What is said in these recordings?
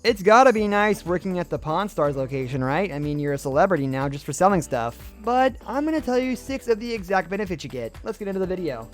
It's gotta be nice working at the Pawn Stars location, right? I mean, you're a celebrity now just for selling stuff. But I'm gonna tell you 6 of the exact benefits you get. Let's get into the video.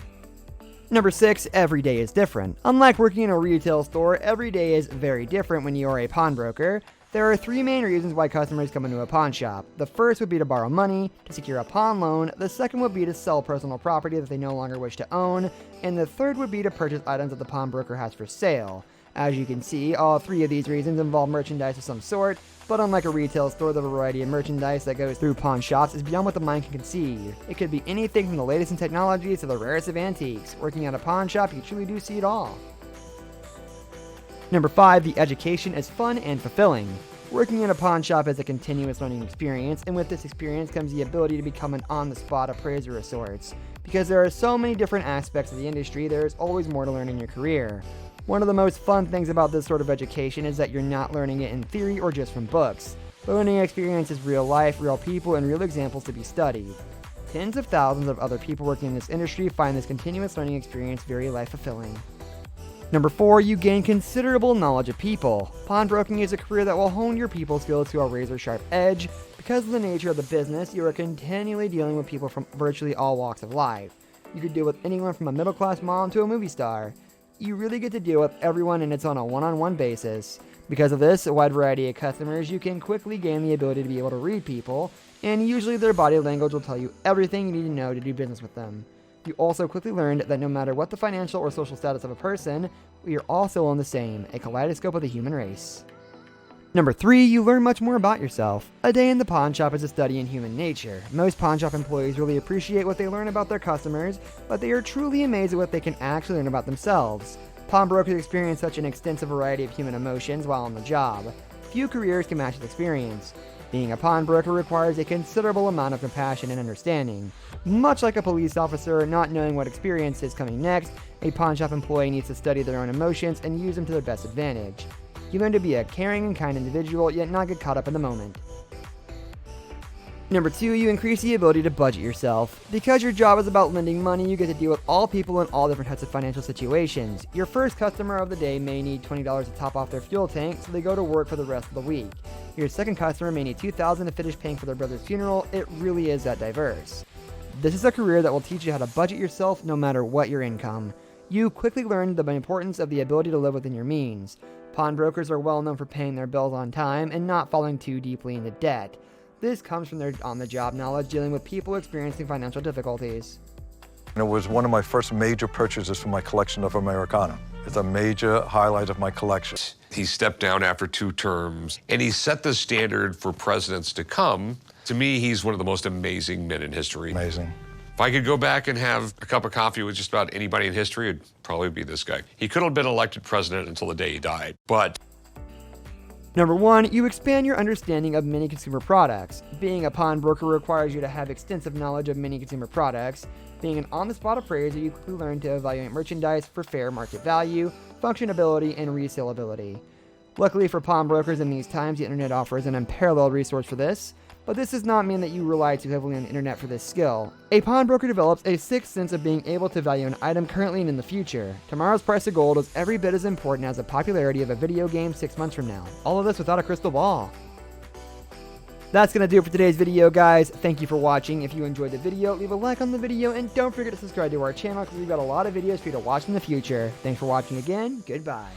Number 6, every day is different. Unlike working in a retail store, every day is very different when you are a pawnbroker. There are 3 main reasons why customers come into a pawn shop. The first would be to borrow money, to secure a pawn loan, the second would be to sell personal property that they no longer wish to own, and the third would be to purchase items that the pawnbroker has for sale. As you can see, all 3 of these reasons involve merchandise of some sort, but unlike a retail store, the variety of merchandise that goes through pawn shops is beyond what the mind can conceive. It could be anything from the latest in technologies to the rarest of antiques. Working at a pawn shop, you truly do see it all. Number 5, the education is fun and fulfilling. Working in a pawn shop is a continuous learning experience, and with this experience comes the ability to become an on-the-spot appraiser of sorts. Because there are so many different aspects of the industry, there is always more to learn in your career. One of the most fun things about this sort of education is that you're not learning it in theory or just from books. The learning experience is real life, real people, and real examples to be studied. Tens of thousands of other people working in this industry find this continuous learning experience very life-fulfilling. Number 4, you gain considerable knowledge of people. Pawnbroking is a career that will hone your people skills to a razor-sharp edge. Because of the nature of the business, you are continually dealing with people from virtually all walks of life. You could deal with anyone from a middle-class mom to a movie star. You really get to deal with everyone, and it's on a one-on-one basis. Because of this, a wide variety of customers, you can quickly gain the ability to be able to read people, and usually their body language will tell you everything you need to know to do business with them. You also quickly learned that no matter what the financial or social status of a person, we are all still on the same, a kaleidoscope of the human race. Number 3, you learn much more about yourself. A day in the pawn shop is a study in human nature. Most pawn shop employees really appreciate what they learn about their customers, but they are truly amazed at what they can actually learn about themselves. Pawnbrokers experience such an extensive variety of human emotions while on the job. Few careers can match this experience. Being a pawnbroker requires a considerable amount of compassion and understanding. Much like a police officer not knowing what experience is coming next, a pawn shop employee needs to study their own emotions and use them to their best advantage. You learn to be a caring and kind individual, yet not get caught up in the moment. Number 2, you increase the ability to budget yourself. Because your job is about lending money, you get to deal with all people in all different types of financial situations. Your first customer of the day may need $20 to top off their fuel tank, so they go to work for the rest of the week. Your second customer may need $2,000 to finish paying for their brother's funeral. It really is that diverse. This is a career that will teach you how to budget yourself no matter what your income. You quickly learn the importance of the ability to live within your means. Pawnbrokers are well known for paying their bills on time and not falling too deeply into debt. This comes from their on-the-job knowledge dealing with people experiencing financial difficulties. It was one of my first major purchases for my collection of Americana. It's a major highlight of my collection. He stepped down after 2 terms, and he set the standard for presidents to come. To me, he's one of the most amazing men in history. Amazing. If I could go back and have a cup of coffee with just about anybody in history, it'd probably be this guy. He could have been elected president until the day he died, but... Number 1, you expand your understanding of many consumer products. Being a pawnbroker requires you to have extensive knowledge of many consumer products. Being an on-the-spot appraiser, you quickly learn to evaluate merchandise for fair market value, functionability, and resaleability. Luckily for pawnbrokers in these times, the internet offers an unparalleled resource for this, but this does not mean that you rely too heavily on the internet for this skill. A pawnbroker develops a sixth sense of being able to value an item currently and in the future. Tomorrow's price of gold is every bit as important as the popularity of a video game 6 months from now. All of this without a crystal ball. That's going to do it for today's video, guys. Thank you for watching. If you enjoyed the video, leave a like on the video, and don't forget to subscribe to our channel because we've got a lot of videos for you to watch in the future. Thanks for watching again. Goodbye.